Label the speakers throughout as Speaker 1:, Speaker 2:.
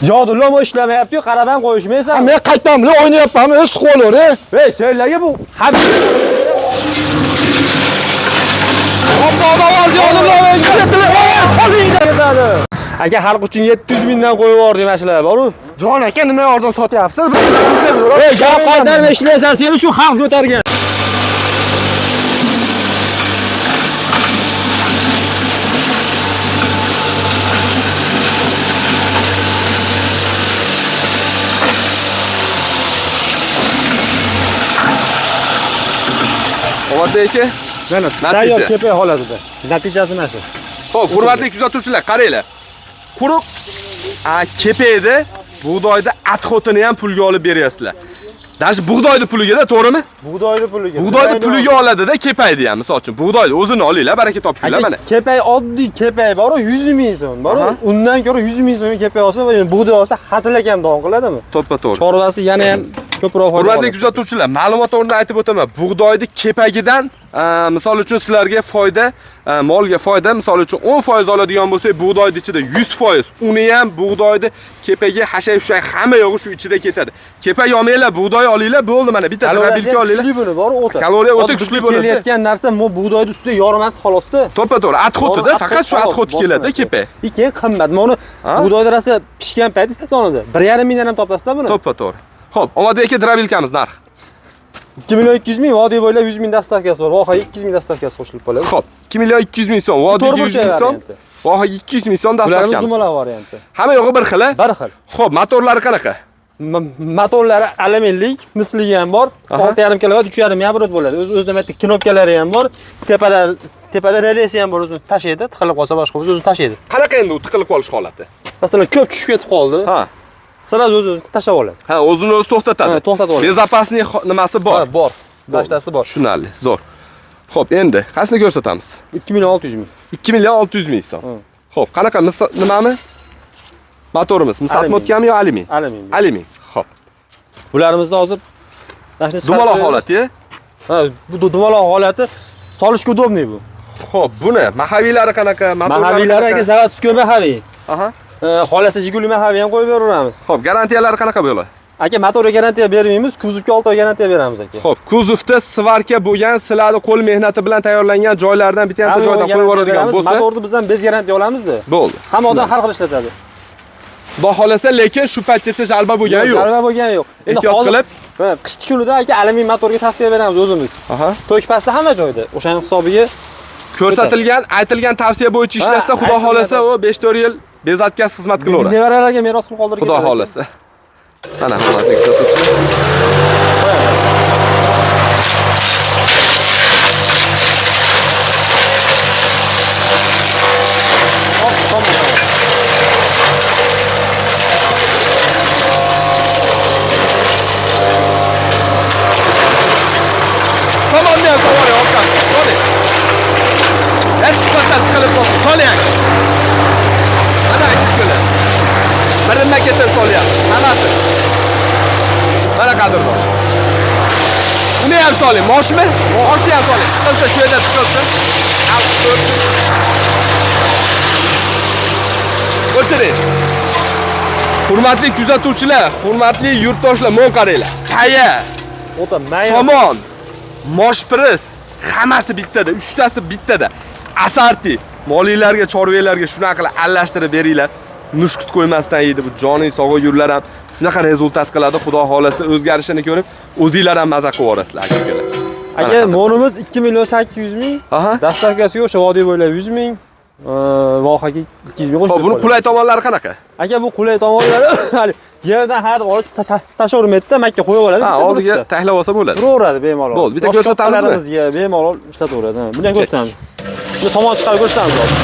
Speaker 1: Ziyodullama ishlamayapti, qarab ham qo'yishmaysan.
Speaker 2: Men qaytdimmi, o'ynayapmanmi, o'z qo'llar.
Speaker 1: Ey, senlarga bu habib. Aka xalq uchun 700 mingdan qo'yib yubordim masala bor-ku.
Speaker 2: Jon aka nima yordam sotyapsiz?
Speaker 1: Ey, gap qaytarma ishlaysan, seni shu xalq ko'targan.
Speaker 3: Ovatda aka,
Speaker 1: Mana tayyor kepa holatida. Natijasi mana shu.
Speaker 3: xo'p, hurmatli kuzatuvchilar, qaranglar. Quruq kepayda bug'doyda atxotini ham pulga olib beryapsizlar. Dash bug'doyni puliga-da, to'g'rimi?
Speaker 1: Bug'doyni puliga.
Speaker 3: Bug'doyni puliga oladi-da, kepayni ham, misol uchun. Bug'doyni o'zini olinglar, baraka topinglar mana.
Speaker 1: Kepay oddiy kepay bor-ku, 100 ming so'm bor-ku. Undan ko'ra 100 ming so'mga kepay olsa va bug'doy olsa hazilak ham davom qiladimi?
Speaker 3: To'ppa-to'g'ri.
Speaker 1: Chorvasi yana ham ko'proq foyda.
Speaker 3: Hurmatli kuzatuvchilar, ma'lumot o'rnida aytib o'taman. Bug'doyni kepagidan misol uchun sizlarga foyda, molga foyda, misol uchun 10% oladigan bo'lsak, bug'doyni ichida 100%. Uni ham bug'doyni kepaga hashay-hushay hamma yo'g'i shu ichida ketadi. Kepa yomanglar, bug'doy olinglar, bo'ldi mana bitta drabilka olinglar.
Speaker 1: Kuchli buni bor o'ta.
Speaker 3: Kaloriya o'ta kuchli bo'ladi.
Speaker 1: Kelayotgan narsa bu bug'doyni ustida yormas xolosda.
Speaker 3: To'ppa-to'g'ri, atxotida faqat shu atxot keladi kepa.
Speaker 1: Keyin qimmat. Mana bug'doy darasi pishgan payti sonida 1,5 mingdan ham topasizlar buni.
Speaker 3: To'ppa-to'g'ri. Xo'p, Omadbek aka drabilkamiz narx.
Speaker 1: 2 million 200 ming, vodiy bo'ylab 100 ming dastavkasi bor. Voha 200 ming dastavkasi qo'shilib qoladi.
Speaker 3: Xo'p, 2 million 200 ming so'm, vodiyga 100 ming so'm. Voha 200 ming so'm dastavkamiz.
Speaker 1: Bular varianti.
Speaker 3: Hamma yo'g'i bir xil-a?
Speaker 1: Bir xil.
Speaker 3: Xo'p, motorlari qanaqa?
Speaker 1: Motorlari aluminlik, misligi ham bor. 6,5 kilovat, 3,5 megabrot bo'ladi. O'zidan bitta knopkalari ham bor. Tepada relesi ham bor, o'zini tashlaydi. Tiqilib qolsa boshqa bo'lsa o'zini tashlaydi.
Speaker 3: Qanaqa endi u tiqilib qolish holati?
Speaker 1: Masalan, ko'p tushib ketib qoldi.
Speaker 3: Ha.
Speaker 1: Sirasi o'zini tashlab oladi.
Speaker 3: Ha, o'zini o'zi to'xtatadi.
Speaker 1: Ha, to'xtatib oladi.
Speaker 3: Bezopasniy nimasi bor.
Speaker 1: Ha, bor. Dashtasi bor.
Speaker 3: Tushunarli, zo'r. Xo'p, endi qasini ko'rsatamiz?
Speaker 1: 2 million 600 ming.
Speaker 3: 2 million 600 ming so'm. Xo'p, qanaqa nimami? Motorimiz misatmotgami yo alyumin?
Speaker 1: Alyumin.
Speaker 3: Alyumin. Xo'p.
Speaker 1: Bularimizni hozir
Speaker 3: dumaloq holati.
Speaker 1: Ha, bu dumaloq holati solishga udobniy bu.
Speaker 3: Xo'p, buni mahaviylari qanaqa?
Speaker 1: Mahaviylari aka zavodskiy mahaviy.
Speaker 3: Aha.
Speaker 1: Xolasi Jiguli mahaviy ham qo'yib beraveramiz.
Speaker 3: Xo'p, garantiyalari qanaqa bo'ladi?
Speaker 1: Aka, motorga garantiya bermaymiz, kuzovga 6 oy garantiya beramiz aka.
Speaker 3: Xo'p, kuzovda svarka bo'lgan, sizlarning qo'l mehnati bilan tayyorlangan joylardan bitta ham joydan qo'yib yuboradigan bo'lsa,
Speaker 1: motorni bizdan bez garantiya olamiz-da.
Speaker 3: Bo'ldi.
Speaker 1: Hamma odam har xil ishlatadi.
Speaker 3: Xudo xolasa, lekin shu paytgacha jalba bo'lgani yo'q.
Speaker 1: Jalba bo'lgani yo'q.
Speaker 3: Ehtiyot qilib,
Speaker 1: qish kunida aka alyumin motorga tavsiya beramiz o'zimiz.
Speaker 3: Aha.
Speaker 1: To'k pastda hamma joyda. O'shaning hisobiga
Speaker 3: ko'rsatilgan, aytilgan tavsiya bo'yicha ishlatsa, xudo xolasa, u 5-4 yil bezatkaz xizmat qilaveradi.
Speaker 1: Nevaralarga meros qilib qoldirgan.
Speaker 3: Xudo xolasa. Mana hurmatli kuzatuvchilar. Samonni ham savori orqasi. Soling. Etkazat qilib soling. Mana ikkili. Birinma ketib solyapti. Hammasi. Mana qadrdon. Uni ham soling. Moshmi? Moshni ham soling. Qilsa shu yerda tutilsin. O'chiring. Hurmatli kuzatuvchilar, hurmatli yurtdoshlar, mo'l qaranglar. Kaya,
Speaker 1: o'ta mayli.
Speaker 3: Somon, moshpris, hammasi bittada, 3tasi bittada. Asarti, moliylarga, chorvalarga shunaqa qilib aralashtirib beringlar. Nushqut qo'ymasdan yeydi. Bu joning sog'ib yurlar ham shunaqa rezultat qiladi. Xudo xolasa o'zgarishini ko'rib, o'zingizlar ham maza qilib olasizlar akalar.
Speaker 1: Aka, monimiz 2 million 800 ming. Dastavkasi yo'q, vodiy bo'ylab 100 ming. Vohaga 200 ming qo'shib.
Speaker 3: Xo'p, buni qulay tomonlari qanaqa?
Speaker 1: Aka, bu qulay tomonlari hali yerdan hadib olib tashavermaydi-da, makka qo'yib oladi.
Speaker 3: Ha, oldiga tahlab olsa bo'ladi.
Speaker 1: Turaveradi bemalol.
Speaker 3: Bo'ldi, bitta ko'rsatamizmi?
Speaker 1: Bizga bemalol ishlataveradi. Buni ham ko'rsatamiz. Buni tomon chiqarib ko'rsatamiz hozir.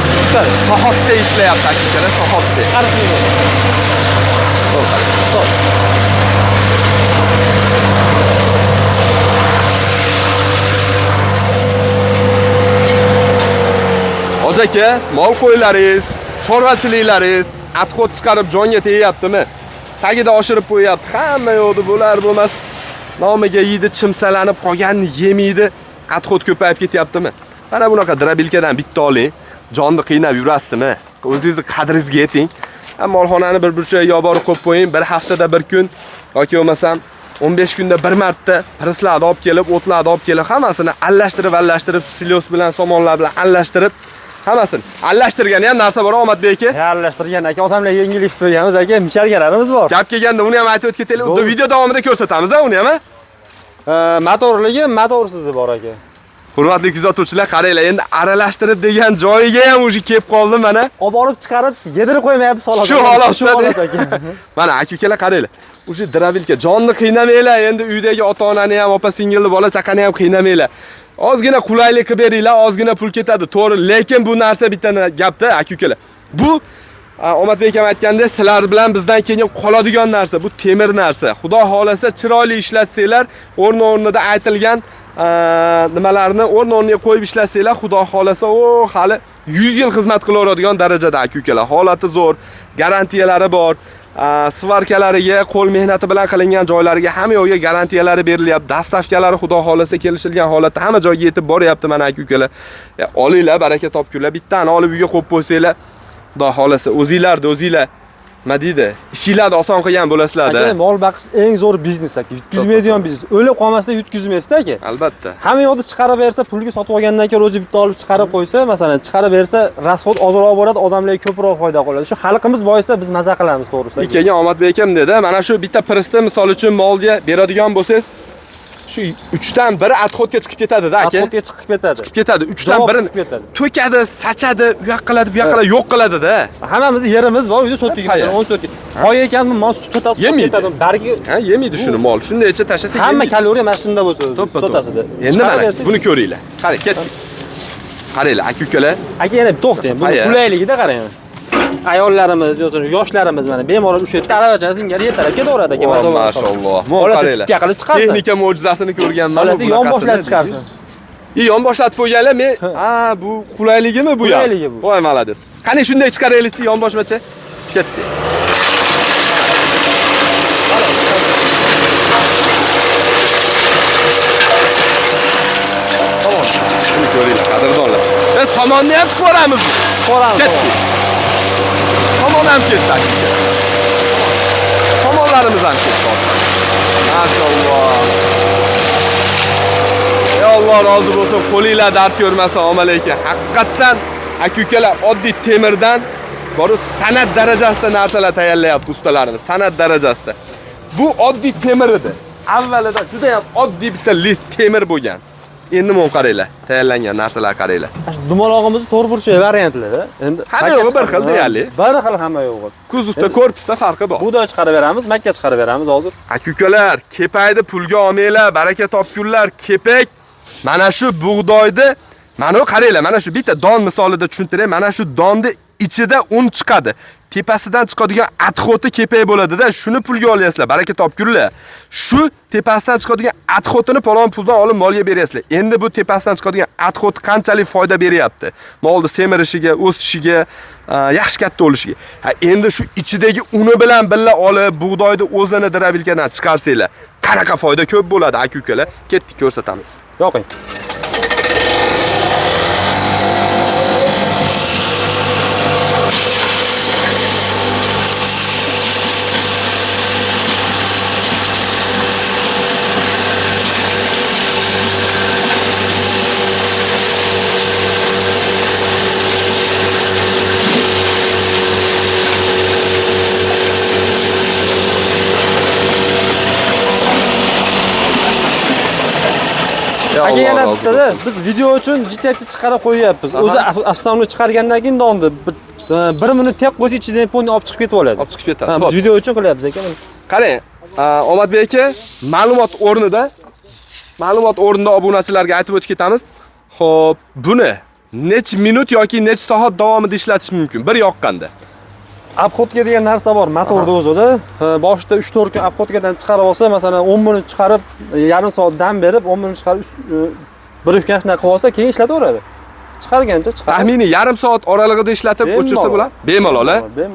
Speaker 3: Sohotda ishlayapti akalar, sohotda.
Speaker 1: Qarashmaydi.
Speaker 3: Hoji aka, mol qo'ylaringiz, chorvachiliklaringiz atxot chiqarib jonga tegyaptimi? Tagida oshirib qo'yapti. Hamma yo'qdi, bo'lar bo'lmas. Nomiga yeydi, chimsalanib qolganni yemaydi. Atxot ko'payib ketyaptimi? Mana bunaqa drabilkadan bitta oling. Jonni qiynab yurasizmi? O'zingizning qadringizga yeting. Molxonani bir burchagiga olib borib qo'yib qo'ying, bir haftada bir kun yoki bo'lmasam 15 kunda bir marta prislarni olib kelib, o'tlarni olib kelib, hammasini aralashtirib, silos bilan, somonlar bilan aralashtirib, hammasini aralashtirgan ham narsa bor Omadbek aka.
Speaker 1: Aralashtirgan aka, odamlar yengillik qo'yganmiz aka, michalgalarimiz bor.
Speaker 3: Gap kelganda uni ham aytib o'tib ketaylik. Video davomida ko'rsatamiz uni ham.
Speaker 1: Motorligi, motorsizi bor aka.
Speaker 3: Hurmatli kuzatuvchilar, qaranglar, endi aralashtirib degan joyiga ham o'zi kelib qoldim mana.
Speaker 1: Olib borib chiqarib, yedirib qo'ymayapti soladi.
Speaker 3: Shu holatda
Speaker 1: aka.
Speaker 3: Mana aka-ukalar qaranglar. O'sha drabilka jonni qiynamanglar, endi uydagi ota-onani ham, opa-singilni, bola chaqani ham qiynamanglar. Ozgina qulaylik qilib beringlar, ozgina pul ketadi, to'g'ri, lekin bu narsa bitta gapda aka-ukalar. Bu Omadbek ham aytgandek, sizlar bilan bizdan keyin qoladigan narsa, bu temir narsa. Xudo xolasa chiroyli ishlatsanglar, o'rni-o'rnida aytilgan nimalarni o'rni-o'rniga qo'yib ishlatsanglar, xudo xolasa, o hali 100 yil xizmat qilaveradigan darajada aka-ukalar. Holati zo'r, garantiyalari bor. Svarkalariga, qo'l mehnati bilan qilingan joylariga hamma yo'lga garantiyalari berilyapti. Dastavkalari xudo xolasa kelishilgan holatda hamma joyga yetib boryapti mana aka-ukalar. Olinglar, baraka topkunlar. Bittani olib uyga qo'yib qo'ysanglar, xudo xolasa o'zinglar nima deydi? Ishinglarni oson qilgan bo'lasizlar-da.
Speaker 1: Aka, mol baqish eng zo'r biznes aka. Yutkazmaydigan biznes. O'lib qolmasa yutkazmaysiz aka.
Speaker 3: Albatta.
Speaker 1: Hamma yoqda chiqarib bersa, pulga sotib olgandan keyin o'zi bitta olib chiqarib qo'ysa, masalan, chiqarib bersa, rasxod ozroq bo'ladi, odamlarga ko'proq foyda qoladi. Shu xalqimiz boysa biz maza qilamiz, to'g'risi.
Speaker 3: Keyin Omadbek akam dedi, mana shu bitta prisni misol uchun molga beradigan bo'lsangiz, shu 3 dan biri atxotga chiqib ketadi-da aka.
Speaker 1: Atxotga chiqib ketadi.
Speaker 3: Chiqib ketadi. 3 dan birini to'kadi, sachadi, u yoq qiladi, bu yoq qiladi, yo'q qiladi-da.
Speaker 1: Hammamizning yerimiz bor, uyda sotdik, 10 sotdik. Qo'y ekanmi, mol chotasi ketadi, bargi.
Speaker 3: Ha, yemaydi shuni mol. Shundaycha tashlasa yemaydi.
Speaker 1: Hamma kaloriya mana shunda bo'lsa, chotasida.
Speaker 3: Endi mana buni ko'ringlar. Qarang, ketdik. Qaranglar, aka-ukalar.
Speaker 1: Aka yana to'xtang, bu qulayligida qarang. Ayollarimiz, yoshlarimiz mana bemalol o'sha yerda aravacha singari yetarib ketaveradi aka.
Speaker 3: Maşallah. Mol qaranglar. Texnika mo'jizasini ko'rganman.
Speaker 1: Bolasi yon boshlab chiqarsin.
Speaker 3: Yon boshlatib qo'yganlar, men, bu qulayligimi bu ya?
Speaker 1: Qulayligi bu.
Speaker 3: Voy, malades. Qani shunday chiqaraylikchi yon boshmacha. Ketdi. Tamam. Shuni ko'ringlar, qadrdonlar. Biz somonni ham ko'ramiz. Ketdi. Somon ham ketdi. Somonlarimiz ham ketdi. Maşallah. Ey Alloh rozi bo'lsin, qo'linglar dard ko'rmasin, omalayka. Haqiqatan aka-ukalar oddiy temirdan boru san'at darajasida narsalar tayyorlayapti ustalarimiz, san'at darajasida. Bu oddiy temir edi. Avvalida juda ham oddiy bitta list temir bo'lgan. Endi men qaranglar, tayyorlangan narsalar qaranglar.
Speaker 1: Dumaloqimiz to'rt burchak variantlari. Endi
Speaker 3: hamma yo'g'i bir xil deyarli.
Speaker 1: Bir xil hamma yo'g'i.
Speaker 3: Kuzovda, korpusda farqi bor.
Speaker 1: Buda chiqarib beramiz, makka chiqarib beramiz hozir.
Speaker 3: Aka-ukalar, kepakni pulga olmanglar, baraka topkunlar, kepak. Mana shu bug'doyni, mana qaranglar, mana shu bitta don misolida tushuntiray, mana shu donni ichida un chiqadi. Tepasidan chiqadigan atxoti kepak bo'ladi-da, shuni pulga olyapsizlar, baraka topkunlar. Shu tepasidan chiqadigan atxotini palon puldan olib molga beryapsizlar. Endi bu tepasidan chiqadigan atxot qanchalik foyda beryapti? Molni semirishiga, o'sishiga, yaxshi katta bo'lishiga. Ha, endi shu ichidagi uni bilan birga olib, bug'doyni o'zini drabilkadan chiqarsanglar, qanaqa foyda ko'p bo'ladi, aka-ukalar. Ketdik, ko'rsatamiz.
Speaker 1: Yo'qing. Aka yana bittada biz video uchun jichakchi chiqarib qo'yyapmiz. O'zi afsonni chiqargandan keyin donni 1 minut tek qo'ysa ichidan ponni olib chiqib ketib oladi.
Speaker 3: Olib chiqib ketadi.
Speaker 1: Biz video uchun qilyapmiz aka.
Speaker 3: Qarang, Omadbek aka, ma'lumot o'rnida obunachilarga aytib o'tib ketamiz. Xo'p, buni nech minut yoki nech soat davomida ishlatish mumkin bir yoqqanda?
Speaker 1: Obxotga degan narsa bor, motorda o'zida. Boshida 3-4 kun obxotgadan chiqarib olsa, masalan 10 minut chiqarib, yarim soat dam berib, 10 minut chiqarib 1-2 kun qilib olsa, keyin ishlataveradi. Chiqargancha chiqaradi.
Speaker 3: Taxminiy yarim soat oralig'ida ishlatib o'chirsa bo'ladi. Bemalol,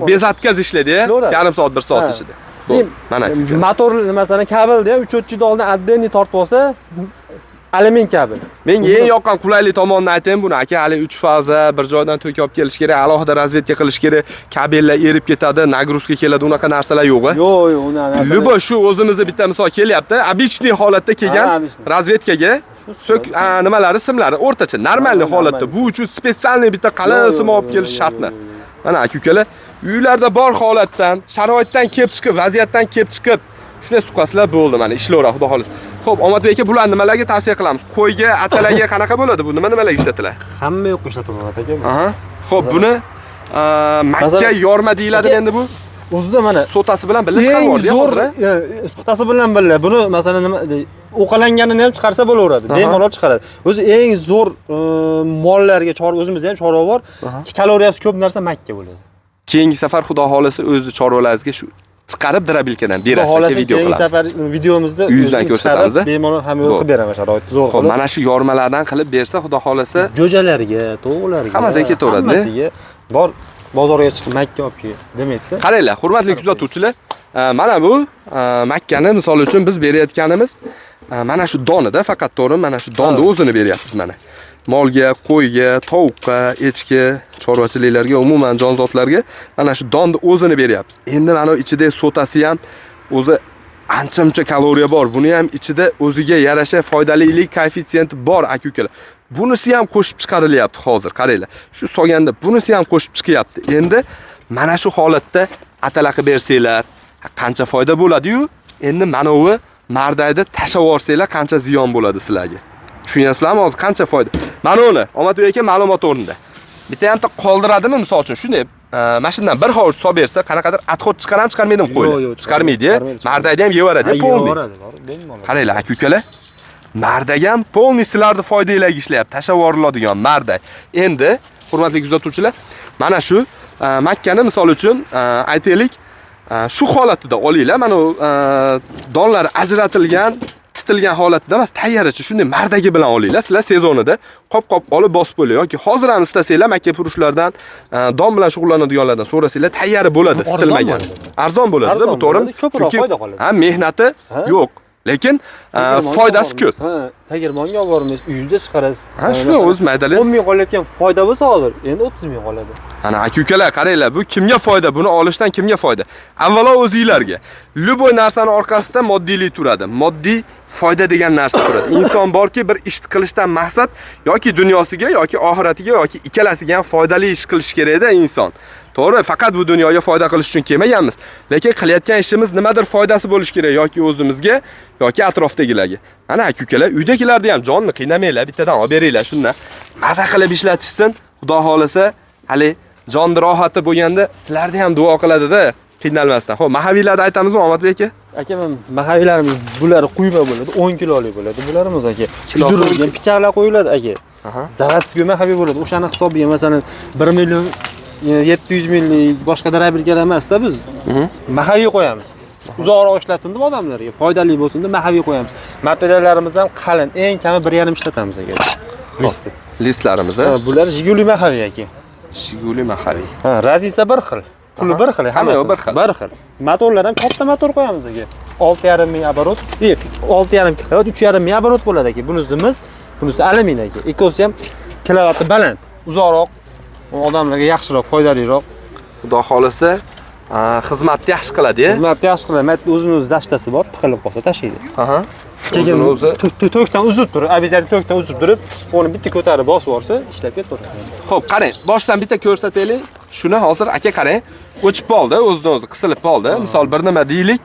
Speaker 3: bezatkaz ishlaydi, yarim soat 1 soat ichida. Bu mana
Speaker 1: motor masalan kabelda ham 3-4 yil oldin отдельный tortib olsa, alyumin kabi.
Speaker 3: Menga eng yoqqan qulaylik tomonini aytaymi buni aka, hali 3 faza bir joydan to'k olib kelish kerak, alohida razvedka qilish kerak, kabellar erib ketadi, nagruzka keladi, unaqa narsalar yo'q.
Speaker 1: Yo'q, unaqa.
Speaker 3: Lubo shu o'zimizni bitta misol kelyapti, обычный holatda kelgan razvedkaga so'k nimalari simlari o'rtacha, normalniy holatda. Bu uchun spesialniy bitta qalin sim olib kelish shart emas. Mana aka-ukalar, uylarda bor holatdan, sharoitdan kelib chiqib, vaziyatdan kelib chiqib shunday suqasizlar bo'ldi mana ishlayveradi xudo xolis. Xo'p, Omadbek aka, bularni nimalarga tavsiya qilamiz? Qo'yga, atalarga qanaqa bo'ladi bu? Nimalarga ishlatiladi?
Speaker 1: Hamma yo'q ishlatiladi aka.
Speaker 3: Aha. Xo'p, buni Makka yorma deyiladi endi bu.
Speaker 1: O'zida mana
Speaker 3: sotasi bilan birga chiqarib yubordi hozir.
Speaker 1: Sotasi bilan birga buni masalan nima o'qalanganini ham chiqarsa bo'laveradi. Bemalol chiqaradi. O'zi eng zo'r mollarga o'zimizda ham chorva bor. Kaloriyasi ko'p narsa Makka bo'ladi.
Speaker 3: Keyingi safar xudo xolasa o'zi chorvalaringizga shu chiqarib dirabilkadan berasiz aka, video qilamiz.
Speaker 1: Keyingi safar videomizda
Speaker 3: yuzdan ko'rsatamiz.
Speaker 1: Bemalol ham yo'l qilib beraman sharoitni zo'r
Speaker 3: qilib.
Speaker 1: qilib.
Speaker 3: Mana shu yormalardan qilib bersa xudo xolasa
Speaker 1: jo'jalarga, tovuqlarga
Speaker 3: hammasiga ketaveradi.
Speaker 1: Hammasiga bor bozorga chiqib Makka olib kel demakda.
Speaker 3: Qaranglar, hurmatli kuzatuvchilar, mana bu Makkani misol uchun biz berayotganimiz mana shu donida, faqat to'g'ri, mana shu donni o'zini beryapmiz mana. Molga, qo'yga, tovuqqa, echki, chorvachiliklarga, umuman jonzotlarga mana shu donni o'zini beryapmiz. Endi mana ichida sotasi ham o'zi ancha-muncha kaloriya bor. Buni ham ichida o'ziga yarasha foydalilik koeffitsiyenti bor aka-ukalar. Bunisi ham qo'shib chiqarilyapti hozir. Qaranglar. Shu solganda bunisi ham qo'shib chiqyapti. Endi mana shu holatda atalaqa bersanglar, qancha foyda bo'ladi-yu, endi mana u mardayda tashab yuborsanglar qancha ziyon bo'ladi sizlarga. Tushunyapsizlarmi hozir qancha foyda? Mana uni Omadbek aka ma'lumot o'rnida. Bitta ham qoldiradimi misol uchun shunday mashindan bir hovuch solib bersa, qanaqadir atxot chiqaram chiqarmaydimi qo'ylar? Chiqarmaydi. Mardayda ham yevaradi, polniy. Qaranglar aka-ukalar. Mardaga ham polniy sizlarni foydanglarga ishlayapti. Tashab yuboriladigan marday. Endi hurmatli kuzatuvchilar, mana shu Makkani misol uchun aytaylik, shu holatida olinglar. Mana donlar ajratilgan, titilgan holatda emas, tayyorchi shunday mardagi bilan olinglar. Sizlar sezonida qop-qop olib bosib qo'ying yoki hozir ham istasanglar Makka furushlardan, don bilan shug'ullanadiganlardan so'rasanglar, tayyor bo'ladi, istilmagan. Arzon bo'ladi, bu to'g'ri. Chunki mehnati yo'q. Lekin foydasi ko'p.
Speaker 1: Tegirmonga olib boramiz, uyingizda chiqarasiz.
Speaker 3: Ha, shuni o'z maydalasiz.
Speaker 1: 10 ming qolayotgan foyda bo'lsa hozir, endi 30 ming qoladi.
Speaker 3: Ana aka-ukalar, qaranglar, bu kimga foyda? Buni olishdan kimga foyda? Avvalo o'zingizlarga. Luboy narsani orqasida moddiylik turadi. Moddiy foyda degan narsa turadi. Inson borki, bir ish qilishdan maqsad yoki dunyosiga yoki oxiratiga yoki ikkalasiga ham foydali ish qilish kerak-da inson. To'g'ri, faqat bu dunyoga foyda qilish uchun kelmaganmiz. Lekin qilayotgan ishimiz nimadir foydasi bo'lishi kerak yoki o'zimizga yoki atrofdagilarga. Ana aka-ukalar, uydagilarni ham jonni qiynamanglar, bittadan olib beringlar, shundan maza qilib ishlatishsin. Xudo xolasa, hali jonni rohati bo'lganda sizlarni ham duo qiladi-da, qiynalmasdan. Xo'p, mahaviylarni aytamizmi Omadbek aka?
Speaker 1: Aka, men mahaviylarimiz bular quyma bo'ladi, 10 kilolik bo'ladi. Bularimiz aka. Kilosi pichoqlar qo'yiladi aka. Zavatskiy mahaviy bo'ladi. O'shani hisobiga masalan 1 million 700 minglik boshqa darabirgalar emasda biz mahaviy qo'yamiz. Uzoqroq ishlasin deb odamlarga foydali bo'lsin deb mahaviy qo'yamiz. Materiallarimiz ham qalin, eng kami 1,5 ishlatamiz aka.
Speaker 3: Listlarimiz ha.
Speaker 1: Bular Jiguli mahaviy aka.
Speaker 3: Jiguli mahaviy.
Speaker 1: Ha, razisa bir xil. Puli bir xil, hammasi bir xil. Bir xil. Motorlar ham katta motor qo'yamiz aka. 6,5 ming оборот, 6,5 kilovat, 3,5 ming оборот bo'ladi aka. Bunisi alyumin aka. Ikkosi ham kilovati baland, uzoqroq, odamlarga yaxshiroq, foydaliroq.
Speaker 3: Xudo xolasa, xizmatni yaxshi qiladi.
Speaker 1: Xizmatni yaxshi qiladi. O'zini o'zi zashtasi bor, tiqilib qolsa tashlaydi.
Speaker 3: Aha.
Speaker 1: Keyin o'zi to'kdan uzib turib, obязательно to'kdan uzib turib, uni bitta ko'tarib bosib yorsa, ishlab ketaveradi.
Speaker 3: Xo'p, qarang, boshdan bitta ko'rsataylik. Shuni hozir aka qarang, o'chib qoldi, o'zidan o'zi qisilib qoldi. Misol bir nima deylik,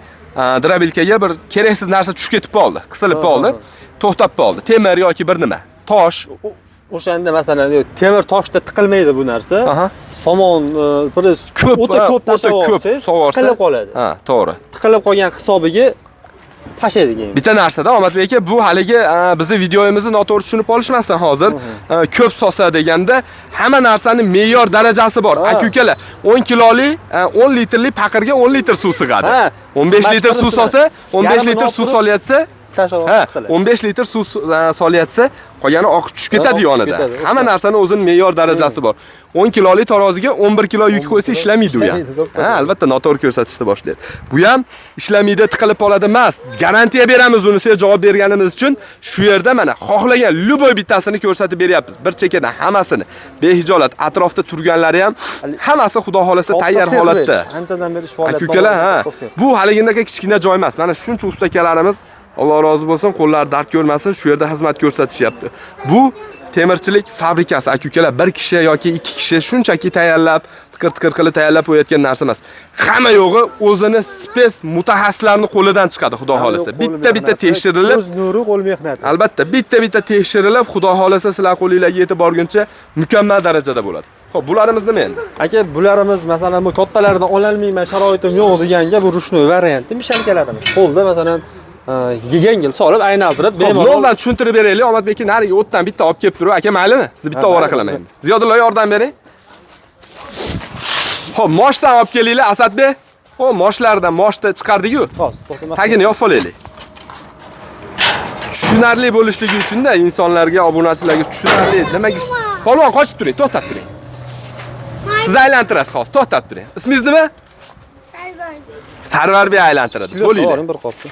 Speaker 3: drabilkaga bir keraksiz narsa tushib ketib qoldi, qisilib qoldi, to'xtab qoldi. Temir yoki bir nima, tosh.
Speaker 1: O'shanda masalan temir toshda tiqilmaydi bu narsa. Somon o'ta ko'p tashlayapsiz, tiqilib qoladi.
Speaker 3: Ha, to'g'ri.
Speaker 1: Tiqilib qolgan hisobiga tashlaydi keyin.
Speaker 3: Bitta narsada Omadbek aka, bu haligi bizni videomizni noto'g'ri tushunib olishmasdan hozir ko'p solsa deganda hamma narsaning me'yor darajasi bor. Aka-ukalar, 10 kilolik, 10 litrlik paqirga 10 litr suv sig'adi. 15 litr suv solsa, 15 litr suv solyapsa,
Speaker 1: tashib
Speaker 3: Ha, 15 litr suv solyapsa, qolgani oqib tushib ketadi yonida. Hamma narsani o'zining me'yor darajasi bor. 10 kilolik taroziga 11 kilo yuk qo'ysa ishlamaydi u ham. Ha, albatta noto'g'ri ko'rsatishni boshlaydi. Bu ham ishlamaydi, tiqilib qoladi emas. Garantiya beramiz uni sizga javob berganimiz uchun. Shu yerda mana xohlagan luboy bittasini ko'rsatib beryapmiz. Bir chekkadan hammasini behijolat atrofda turganlari ham hammasi xudo xolasa tayyor holatda.
Speaker 1: Anchadan beri ish faoliyati.
Speaker 3: Aka-ukalar, ha. Bu haligindagi kichkina joy emas. Mana shuncha ustakalarimiz Alloh rozi bo'lsin, qo'llari dard ko'rmasin, shu yerda xizmat ko'rsatishyapti. Bu temirchilik fabrikasi aka-ukalar, bir kishi yoki ikki kishi shunchaki tayyorlab, tiqir-tiqir qilib tayyorlab qo'yayotgan narsa emas. Hamma yo'g'i o'zini spes mutaxassislarning qo'lidan chiqadi, xudo xolasa. Bitta-bitta tekshirilib,
Speaker 1: o'z nuri, qo'l mehnati.
Speaker 3: albatta bitta-bitta tekshirilib, xudo xolasa sizlar qo'lingizga yetib borguncha mukammal darajada bo'ladi. Xo'p, bularimiz nima endi?
Speaker 1: Aka, bularimiz masalan bu kattalaridan ololmayman, sharoitim yo'q deganga bu rushnoy varianti mishankalarimiz. Qo'lda masalan yengil solib aylantirib bemalol
Speaker 3: yo'ldan tushuntirib beraylik. Omadbek nariga o'tdan bitta olib kelib turib, aka maylimi? Sizni bitta ovora qilaman endi. Ziyodullo yordam bering. Xo'p, moshdan olib kelinglar, Asadbek. Xo'p, moshlardan moshda chiqardik-ku. Tagini yopib olaylik. Tushunarli bo'lishligi uchun-da insonlarga, obunachilarga tushunarli. Nimaga? Polvon qochib turing, to'xtab turing. Siz aylantirasiz, hozir to'xtab turing. Ismingiz nima? Sarvarbek aylantiradi. Bo'linglar.
Speaker 1: Bir qopni.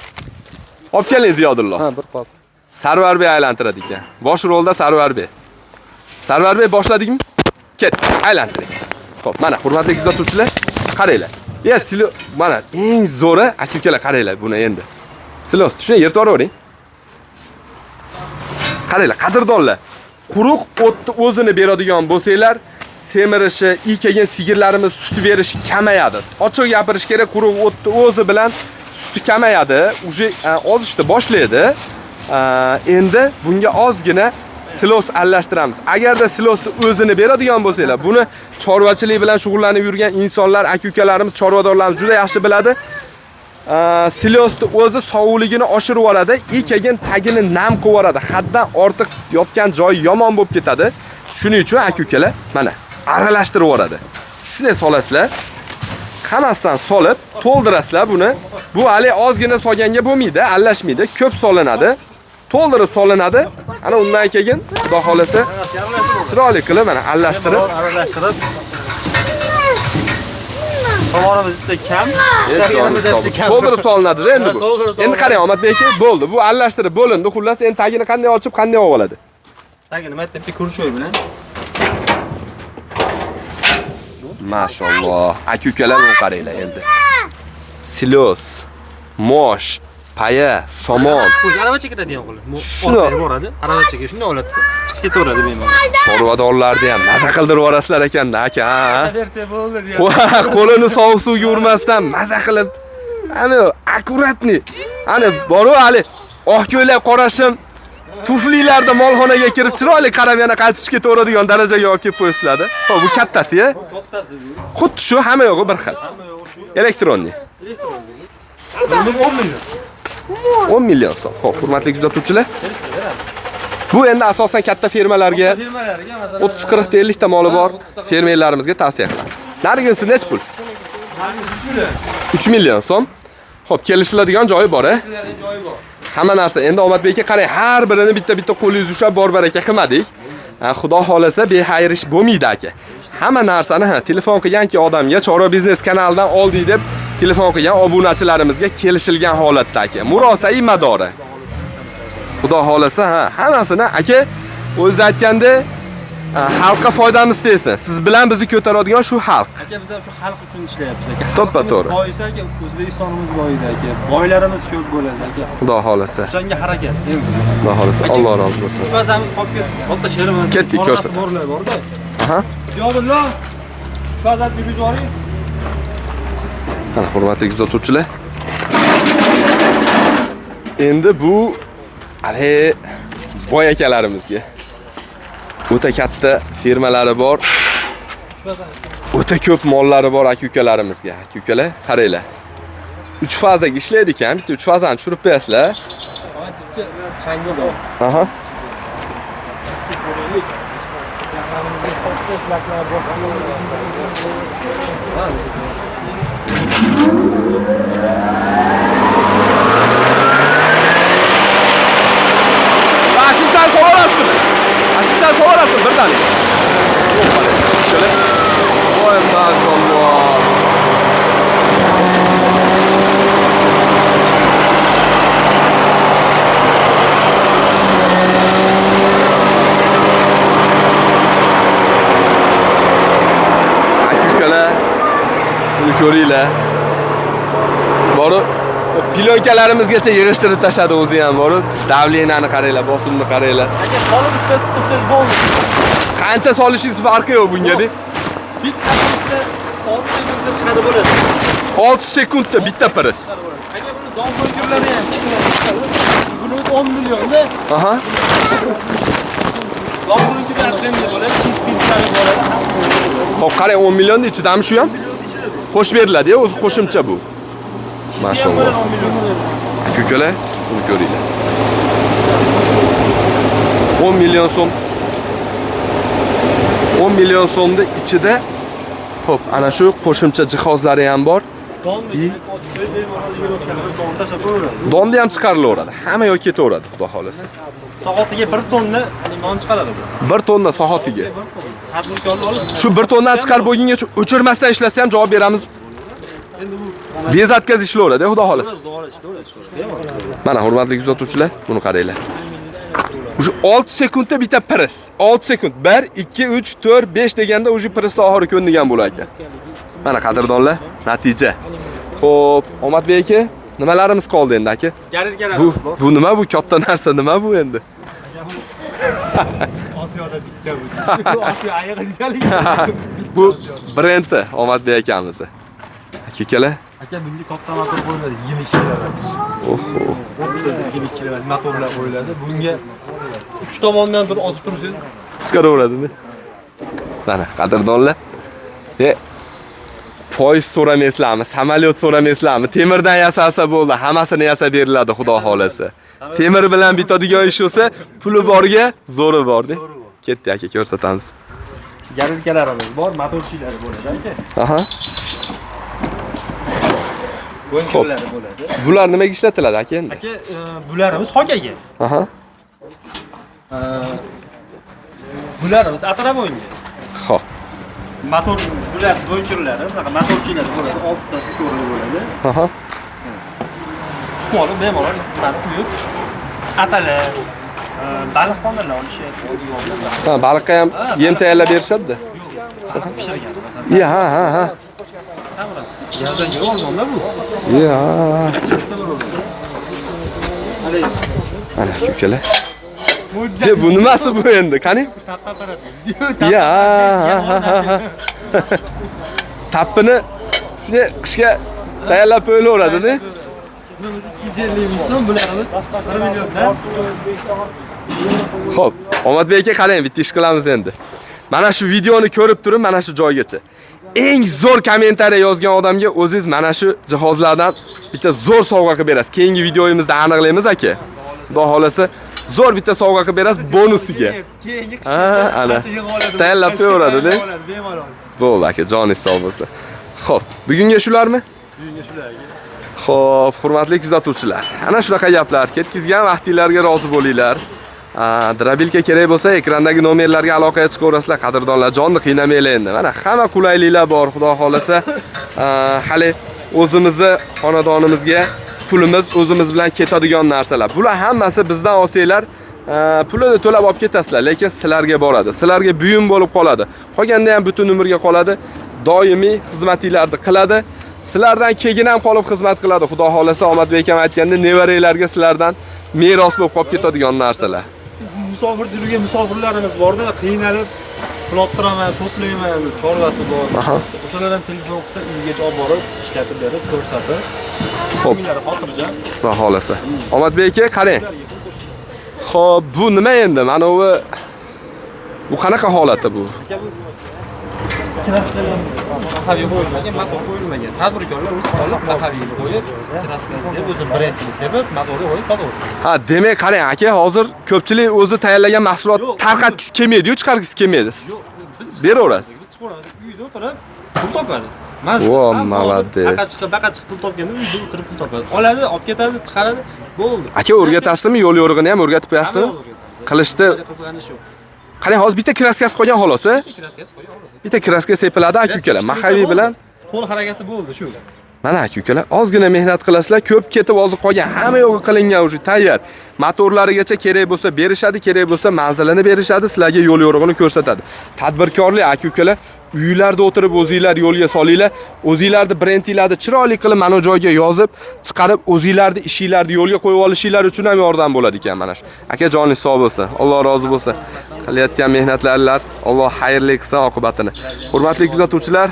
Speaker 3: Olib keling Ziyodullo.
Speaker 1: Ha, bir qop.
Speaker 3: Sarvarbek aylantiradi ekan. Bosh rolda Sarvarbek. Sarvarbek boshladingmi? Ket, aylantiring. Xo'p, mana hurmatli kuzatuvchilar, qaranglar. Silo, mana eng zo'ri aka-ukalar qaranglar buni endi. Silos, shuni yertib yuboring. Qaranglar, qadrdonlar. Quruq o'tni o'zini beradigan bo'lsanglar, semirishi, kelgan sigirlarimiz sut berishi kamayadi. Ochiq gapirish kerak, quruq o'tni o'zi bilan suti kamayadi, uje ozishni boshlaydi. Endi bunga ozgina silos aralashtiramiz. Agarda silosni o'zini beradigan bo'lsanglar, buni chorvachilik bilan shug'ullanib yurgan insonlar, aka-ukalarimiz, chorvadorlarimiz juda yaxshi biladi. Silosni o'zi sovuqligini oshirib yuboradi, kelgan tagini nam qilib yuboradi. Haddan ortiq yotgan joyi yomon bo'lib ketadi. Shuning uchun aka-ukalar mana aralashtirib yuboradi. Shunday solasizlar. Hammasidan solib to'ldirasizlar buni. Bu hali ozgina solganga bo'lmaydi, aralashmaydi, ko'p solinadi. To'ldirib solinadi. Ana undan keyin xudo xolasa chiroyli qilib mana aralashtirib
Speaker 1: Tovarimiz bitta kam.
Speaker 3: to'ldirib solinadi endi bu. Endi qarang Omadbek aka, bo'ldi. Bu aralashtirib bo'lindi. Xullas endi tagini qanday ochib, qanday olib oladi?
Speaker 1: Tagini maktabga kurshoy bilan.
Speaker 3: Mashalloh. Aka-ukalar buni qaranglar endi. Silos, mosh, paya, somon.
Speaker 1: O'zi aravacha ketadigan qo'li.
Speaker 3: Shuni
Speaker 1: boradi. Aravachaga shunday oladi. Chiqib ketaveradi bemalol.
Speaker 3: Chorvadorlarni ham maza qildirib yuborasizlar ekan-da, aka.
Speaker 1: Bersa bo'ldi deya.
Speaker 3: Qo'lini sovuq suvga urmasdan maza qilib, ana akkuratni. Ana boru hali oq ko'ylak qorashim, tuflilarda molxonaga kirib chiroyli qarab yana qaytib ketaveradigan darajaga olib kelib qo'yisizlar-da. Xo'p, bu kattasi-ya?
Speaker 1: Kattasi bu.
Speaker 3: Xuddi shu hamma yo'g'i bir xil. Elektronli.
Speaker 1: 10 million.
Speaker 3: 10 million so'm. Xo'p, hurmatli kuzatuvchilar. Bu endi asosan katta fermalarga 30-40 ta 50 ta moli bor fermerlarimizga tavsiya qilamiz. Narigisi nech pul? 3 million so'm. Xo'p, kelishiladigan joyi bor-a? Hamma narsa. Endi Omadbek aka qarang, har birini bitta-bitta qo'lingiz ushlab bor baraka qilmadik. Xudo xolasa bexayr ish bo'lmaydi aka. Hamma narsani telefon qilganki odamga Chorva biznes kanalidan oldik deb telefon qilgan obunachilarimizga kelishilgan holatda aka. Murosai madori. Xudo xolasa hammasini aka o'zi aytganda xalqqa foydamiz tegsin. Siz bilan bizni ko'taradigan shu xalq.
Speaker 1: Aka biz ham shu xalq uchun ishlayapmiz aka.
Speaker 3: To'ppa-to'g'ri.
Speaker 1: Boyisa aka, O'zbekistonimiz boyidi aka. Boylarimiz ko'p bo'ladi aka.
Speaker 3: Xudo xolasa.
Speaker 1: O'shanga harakat.
Speaker 3: Xudo xolasa. Alloh rozi bo'lsin.
Speaker 1: Shu bazamiz qolib ketdi. Bitta sherimiz.
Speaker 3: Ketdik, ko'rsatamiz.
Speaker 1: Borda.
Speaker 3: Aha.
Speaker 1: Yodullo. Shu azatni yuboring.
Speaker 3: Mana hurmatli kuzatuvchilar. Endi bu hali boy akalarimizga o'ta katta firmalari bor. O'ta ko'p mollari bor aka-ukalarimizga. Aka-ukalar, qaranglar. 3 fazaga ishlaydi ekan. Bitta 3 fazani tushirib qo'yasizlar.
Speaker 1: Changi bor.
Speaker 3: Aha. Buni ko'ringlar. Borib pilonkalarimizgacha yig'ishtirib tashladi o'zi ham borib. Davleniyani qaranglar, bosimni qaranglar.
Speaker 1: Aka solib ustida tursangiz bo'ldi.
Speaker 3: Qancha solishingiz farqi yo'q bunga-da.
Speaker 1: Bitta pistda 6 sekundda chiqadi bo'ladi.
Speaker 3: 6 sekundda bitta pris.
Speaker 1: Aka buni dom qo'yganlari ham. Buni 10 millionda.
Speaker 3: Aha.
Speaker 1: Dom qo'yganlar premium bo'ladi, chippitlari bo'ladi.
Speaker 3: Xo'p, qarang 10 millionning ichidami shu ham? Qo'shib beriladi-ya, o'zi qo'shimcha bu. Mashallah.
Speaker 1: 10 million.
Speaker 3: Ko'kalar, buni ko'ringlar. 10 million so'm. 10 million so'mning ichida xo'p, ana shu qo'shimcha jihozlari ham bor. Donni ham chiqarilaveradi. Hamma yo'q ketaveradi, xudo xolasa.
Speaker 1: Soatiga 1 tonna non chiqaradi bu.
Speaker 3: 1 tonna soatiga.
Speaker 1: Tadbirkorlar olib
Speaker 3: Shu 1 tonnani chiqarib bo'lgungacha o'chirmasdan ishlasa ham javob beramiz. Bezatkaz ishlayveradi, xudo xolasa. Mana hurmatli kuzatuvchilar, buni qaranglar. O'sha 6 sekundda bitta pris. 6 sekund. 1, 2, 3, 4, 5 deganda o'sha prisda oxiri ko'ndigan bo'lar ekan. Mana qadrdonlar, natija. Xo'p, Omadbek aka, nimalarimiz qoldi endi aka? Bu nima bu? Katta narsa nima bu endi?
Speaker 1: Osiyoda bitta bu. Osiyo ayog'i deyalik.
Speaker 3: Bu brendi Omadbek akamiz. Akalar,
Speaker 1: Aka bunga katta motor qo'yiladi, 20 kilovatt.
Speaker 3: oho.
Speaker 1: 20 kilovatt motorlar qo'yiladi. Bunga 3 tomondan turib osib tursangiz,
Speaker 3: Chiqaraveradimi? Mana qadrdonlar. Poyezd so'ramaysizlarmi, samolyot so'ramaysizlarmi? Temirdan yasasa bo'ldi, hammasini yasab beriladi, xudo xolasa. Temir bilan bitadigan ish bo'lsa, puli borga zo'ri bor-da. Ketdi aka, ko'rsatamiz.
Speaker 1: garilkalarimiz bor, motorchilari bo'ladi aka.
Speaker 3: Aha.
Speaker 1: Go'ngkirlari bo'ladi.
Speaker 3: Bular nimaga ishlatiladi aka endi?
Speaker 1: Aka, bularimiz hokaga.
Speaker 3: Aha.
Speaker 1: Bularimiz atravoyinga.
Speaker 3: Xo'p.
Speaker 1: Motor bular go'ngkirlari, bunaqa motorchilari bo'ladi, 6 ta stoli bo'ladi.
Speaker 3: Aha.
Speaker 1: Stoli bemalol qilib qo'yib, atalar, baliq xonalar olishadi.
Speaker 3: Ha, baliqqa ham yem tayyorlab berishadi-da.
Speaker 1: Yo'q, pishirgan masalan.
Speaker 3: Ya, ha.
Speaker 1: Yazdan yo'q olmonda bu.
Speaker 3: Ya. Ana ko'kalar. Bu nimasi bu endi? Qani? Ya. Tappini shunday qishga tayyorlab qo'yilaveradi-da.
Speaker 1: Bunimiz 250 ming so'm, bularimiz 1 milliondan.
Speaker 3: Xo'p, Omadbek aka qarang, bitta ish qilamiz endi. Mana shu videoni ko'rib turib, mana shu joygacha eng zo'r kommentariy yozgan odamga o'zingiz mana shu jihozlardan bitta zo'r sovg'a qilib berasiz. Keyingi videoyimizda aniqlaymiz aka. Xudo xolasa zo'r bitta sovg'a qilib berasiz bonusiga.
Speaker 1: Keyingi
Speaker 3: Ha, ana. Tayyorlab qo'yaveradi-da.
Speaker 1: Bemalol.
Speaker 3: Bo'ldi aka, joningiz sog' bo'lsin. Xo'p, bugunga shularmi?
Speaker 1: Bugunga shular.
Speaker 3: Xo'p, hurmatli kuzatuvchilar. Ana shunaqa gaplar. Ketkizgan vaqtingizlarga rozi bo'linglar. Drabilka kerak bo'lsa, ekrandagi nomerlarga aloqaga chiqaverasizlar. Qadrdonlar, jonni qiynamanglar endi. Mana hamma qulayliklar bor, xudo xolasa. Hali o'zimizni xonadonimizga pulimiz o'zimiz bilan ketadigan narsalar. Bular hammasi bizdan olsanglar, pulini to'lab olib ketasizlar, lekin sizlarga boradi. Sizlarga buyum bo'lib qoladi. Qolganda ham butun umrga qoladi. Doimiy xizmatinglarni qiladi. Sizlardan keyin ham qolib xizmat qiladi. Xudo xolasa, Omadbek akam aytganda, nevaranglarga sizlardan meros bo'lib qolib ketadigan narsalar.
Speaker 1: Musofir yurgan musofirlarimiz borda, qiynalib, pul olib turaman, to'playman, chorvasi bor. O'shalar ham telefon qilsa, uygacha olib borib, ishlatib berib, ko'rsatib.
Speaker 3: Xo'p,
Speaker 1: Uylari xotirjam.
Speaker 3: xudo xolasa. Omadbek aka, qarang. Xo'p, bu nima endi? Mana bu qanaqa holati bu?
Speaker 1: Qahaviy qo'yilmagan, motor qo'yilmagan. Tadbirkorlar o'zi olib, qahaviyni qo'yib, transplantatsiya o'zi brendini sepib, motorga qo'yib sotaveradi.
Speaker 3: Ha, demak, qarang aka, hozir ko'pchilik o'zi tayyorlagan mahsulot tarqatgisi kelmaydi-yu, chiqargisi kelmaydi. Beraverasiz.
Speaker 1: Biz chiqaramiz, uyda o'tirib pul topadi.
Speaker 3: Vo, molodez.
Speaker 1: Baqa chiqib pul topganda uyda o'tirib pul topadi. Oladi, olib ketadi, chiqaradi, bo'ldi.
Speaker 3: Aka o'rgatasizmi? Yo'l yo'rig'ini ham o'rgatib qo'yasizmi? Qilishdi.
Speaker 1: Qizg'anish yo'q.
Speaker 3: Qarang, hozir bitta kraskasi qolgan xolos, Bitta kraska sepiladi aka ukalar. Mahaviy bilan
Speaker 1: qo'l harakati bo'ldi shu.
Speaker 3: Mana aka-ukalar, ozgina mehnat qilasizlar, ko'p ketib hozir qolgan hamma yo'g'i qilingan уже tayyor. Motorlarigacha kerak bo'lsa berishadi, kerak bo'lsa manzilini berishadi, sizlarga yo'l yo'rig'ini ko'rsatadi. Tadbirkorlik aka-ukalar, uylarda o'tirib o'zingizlar yo'lga solinglar, o'zingizlarni brendinglarni chiroyli qilib mana joyga yozib, chiqarib o'zingizlarni ishinglarni yo'lga qo'yib olishinglar uchun ham yordam bo'ladi ekan mana shu. Aka joningiz sog' bo'lsin. Alloh rozi bo'lsin. Qilayotgan mehnatlaringlar Alloh xayrli qilsin oqibatini. Hurmatli kuzatuvchilar,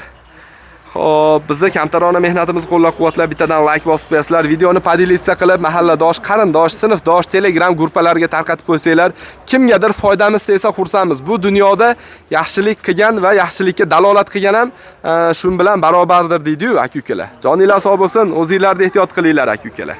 Speaker 3: xo'p, bizni kamtarona mehnatimizni qo'llab-quvvatlab bittadan like bosib qo'yasizlar, videoni podelitsiya qilib mahalladosh, qarindosh, sinfdosh Telegram guruhlariga tarqatib qo'ysanglar, kimgadir foydamiz tegsa xursandmiz. Bu dunyoda yaxshilik qilgan va yaxshilikka dalolat qilgan ham shun bilan barobardir deydi-yu aka-ukalar. Joninglar sog' bo'lsin, o'zingizlarni ehtiyot qilinglar aka-ukalar.